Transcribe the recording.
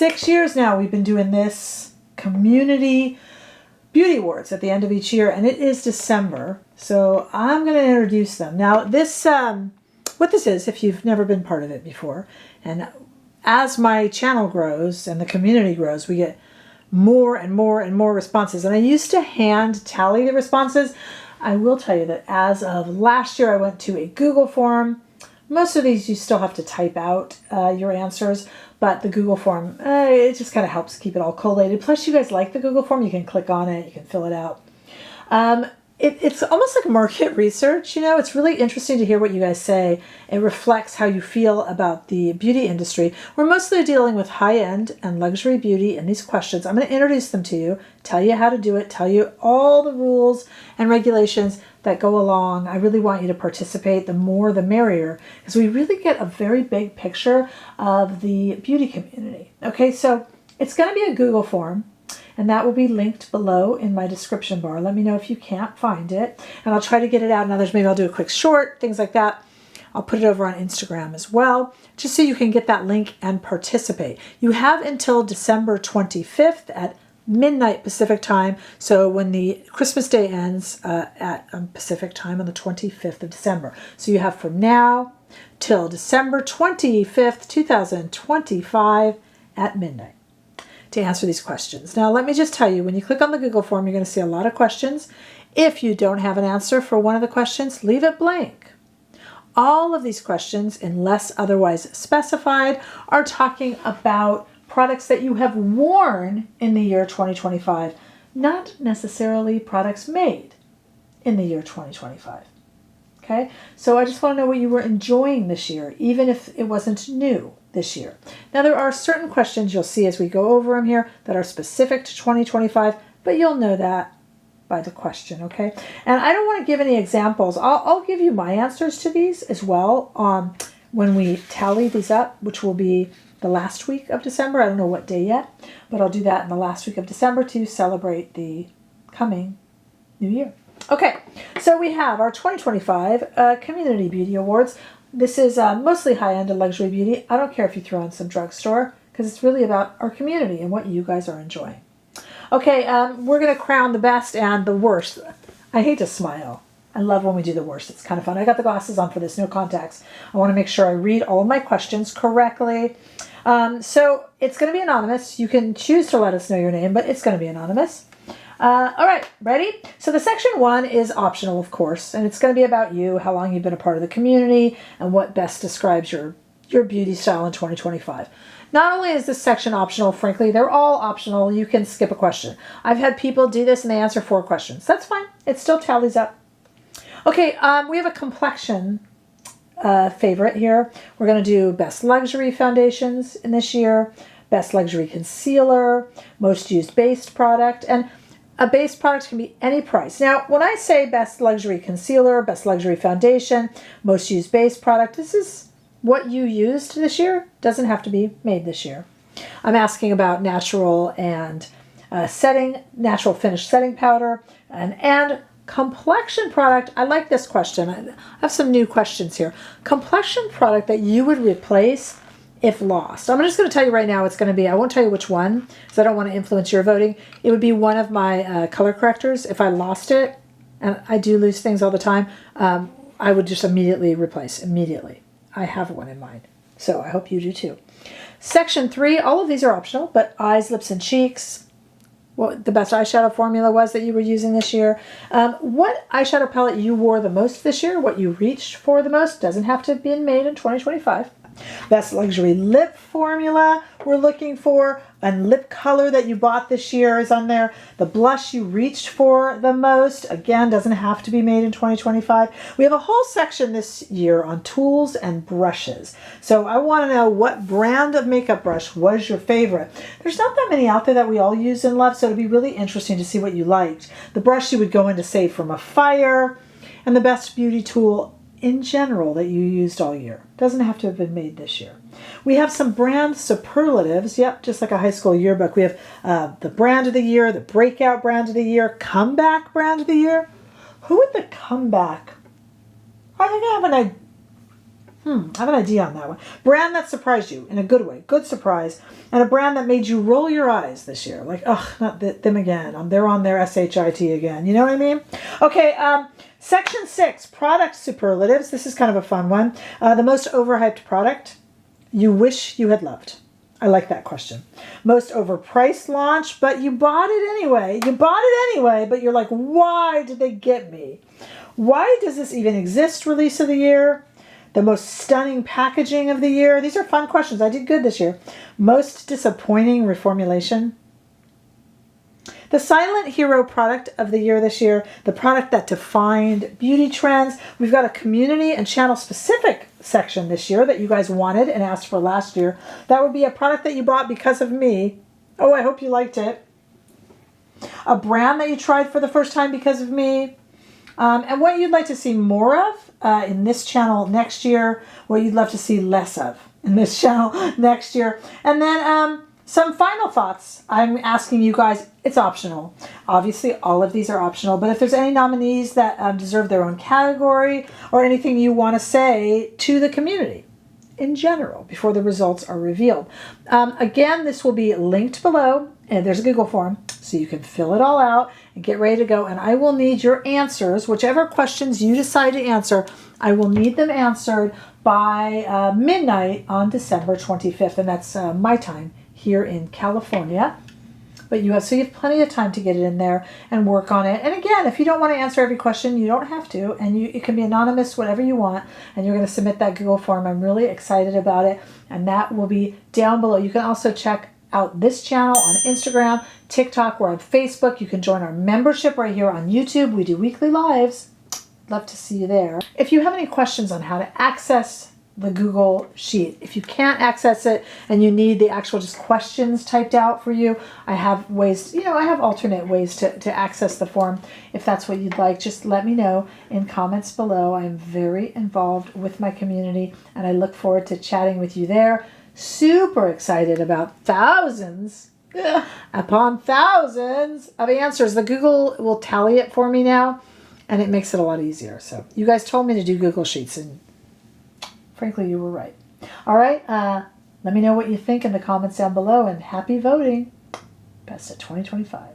6 years now we've been doing this community beauty awards at the end of each year, and it is December. So I'm going to introduce them. Now this, what this is, if you've never been part of it before, and as my channel grows and the community grows, we get more and more and more responses. And I used to hand tally the responses. I will tell you that as of last year, I went to a Google form. Most of these you still have to type out your answers, but the Google form, it just kind of helps keep it all collated. Plus you guys like the Google form, you can click on it, you can fill it out. It's almost like market research, you know. It's really interesting to hear what you guys say. It reflects how you feel about the beauty industry. We're mostly dealing with high-end and luxury beauty in these questions. I'm going to introduce them to you, tell you how to do it, tell you all the rules and regulations that go along. I really want you to participate. The more the merrier, because we really get a very big picture of the beauty community. Okay, so it's going to be a Google form, and that will be linked below in my description bar. Let me know if you can't find it, and I'll try to get it out in others. Maybe I'll do a quick short, things like that. I'll put it over on Instagram as well, just so you can get that link and participate. You have until December 25th at midnight Pacific time. So when the Christmas day ends at Pacific time on the 25th of December. So you have from now till December 25th, 2025 at midnight to answer these questions. Now, let me just tell you, when you click on the Google form, you're going to see a lot of questions. If you don't have an answer for one of the questions, leave it blank. All of these questions, unless otherwise specified, are talking about products that you have worn in the year 2025, not necessarily products made in the year 2025. Okay, so I just want to know what you were enjoying this year, even if it wasn't new this year. Now, there are certain questions you'll see as we go over them here that are specific to 2025, but you'll know that by the question, okay? And I don't want to give any examples. I'll give you my answers to these as well when we tally these up, which will be the last week of December. I don't know what day yet, but I'll do that in the last week of December to celebrate the coming new year. Okay, so we have our 2025 Community Beauty Awards. This is mostly high-end and luxury beauty. I don't care if you throw in some drugstore, because it's really about our community and what you guys are enjoying. Okay, we're going to crown the best and the worst. I hate to smile. I love when we do the worst. It's kind of fun. I got the glasses on for this, no contacts. I want to make sure I read all of my questions correctly. So it's going to be anonymous. You can choose to let us know your name, but it's going to be anonymous. All right, ready? So the section 1 is optional, of course, and it's going to be about you, how long you've been a part of the community, and what best describes your beauty style in 2025. Not only is this section optional, frankly, they're all optional. You can skip a question. I've had people do this and they answer 4 questions. That's fine. It still tallies up. Okay, we have a complexion favorite here. We're going to do best luxury foundations in this year, best luxury concealer, most used base product, and a base product can be any price. Now, when I say best luxury concealer, best luxury foundation, most used base product, this is what you used this year. Doesn't have to be made this year. I'm asking about natural and natural finish setting powder and complexion product. I like this question. I have some new questions here. Complexion product that you would replace if lost. I'm just going to tell you right now it's going to be, I won't tell you which one because I don't want to influence your voting. It would be one of my color correctors. If I lost it, and I do lose things all the time, I would just immediately replace, immediately. I have one in mind. So I hope you do too. Section 3, all of these are optional, but eyes, lips, and cheeks. What the best eyeshadow formula was that you were using this year. What eyeshadow palette you wore the most this year, what you reached for the most, doesn't have to have been made in 2025. Best luxury lip formula we're looking for, and lip color that you bought this year is on there. The blush you reached for the most, again, doesn't have to be made in 2025. We have a whole section this year on tools and brushes. So I want to know what brand of makeup brush was your favorite. There's not that many out there that we all use and love, so it'd be really interesting to see what you liked. The brush you would go into Save from a Fire, and the best beauty tool in general that you used all year. Doesn't have to have been made this year. We have some brand superlatives. Yep, just like a high school yearbook. We have the brand of the year, the breakout brand of the year, comeback brand of the year. Who would the comeback? I think I have an idea. I have an idea on that one. Brand that surprised you in a good way. Good surprise. And a brand that made you roll your eyes this year. Like, ugh, not them again. They're on their SHIT again. You know what I mean? Okay, section 6, product superlatives. This is kind of a fun one. The most overhyped product you wish you had loved. I like that question. Most overpriced launch, but you bought it anyway. You bought it anyway, but you're like, why did they get me? Why does this even exist? Release of the year. The most stunning packaging of the year. These are fun questions. I did good this year. Most disappointing reformulation. The silent hero product of the year this year. The product that defined beauty trends. We've got a community and channel specific section this year that you guys wanted and asked for last year. That would be a product that you bought because of me. Oh, I hope you liked it. A brand that you tried for the first time because of me. And what you'd like to see more of in this channel next year, what you'd love to see less of in this channel next year. And then some final thoughts. I'm asking you guys, it's optional. Obviously, all of these are optional, but if there's any nominees that deserve their own category or anything you want to say to the community in general before the results are revealed. Again, this will be linked below, and there's a Google form, so you can fill it all out and get ready to go. And I will need your answers, whichever questions you decide to answer, I will need them answered by midnight on December 25th, and that's my time here in California. But you have plenty of time to get it in there and work on it. And again, if you don't want to answer every question, you don't have to. And it can be anonymous, whatever you want. And you're going to submit that Google form. I'm really excited about it. And that will be down below. You can also check out this channel on Instagram, TikTok, we're on Facebook. You can join our membership right here on YouTube. We do weekly lives. Love to see you there. If you have any questions on how to access the Google Sheet, if you can't access it and you need the actual just questions typed out for you, I have ways, I have alternate ways to access the form. If that's what you'd like, just let me know in comments below. I am very involved with my community and I look forward to chatting with you there. Super excited about thousands upon thousands of answers. The Google will tally it for me now and it makes it a lot easier. So you guys told me to do Google Sheets and frankly, you were right. All right. Let me know what you think in the comments down below and happy voting. Best of 2025.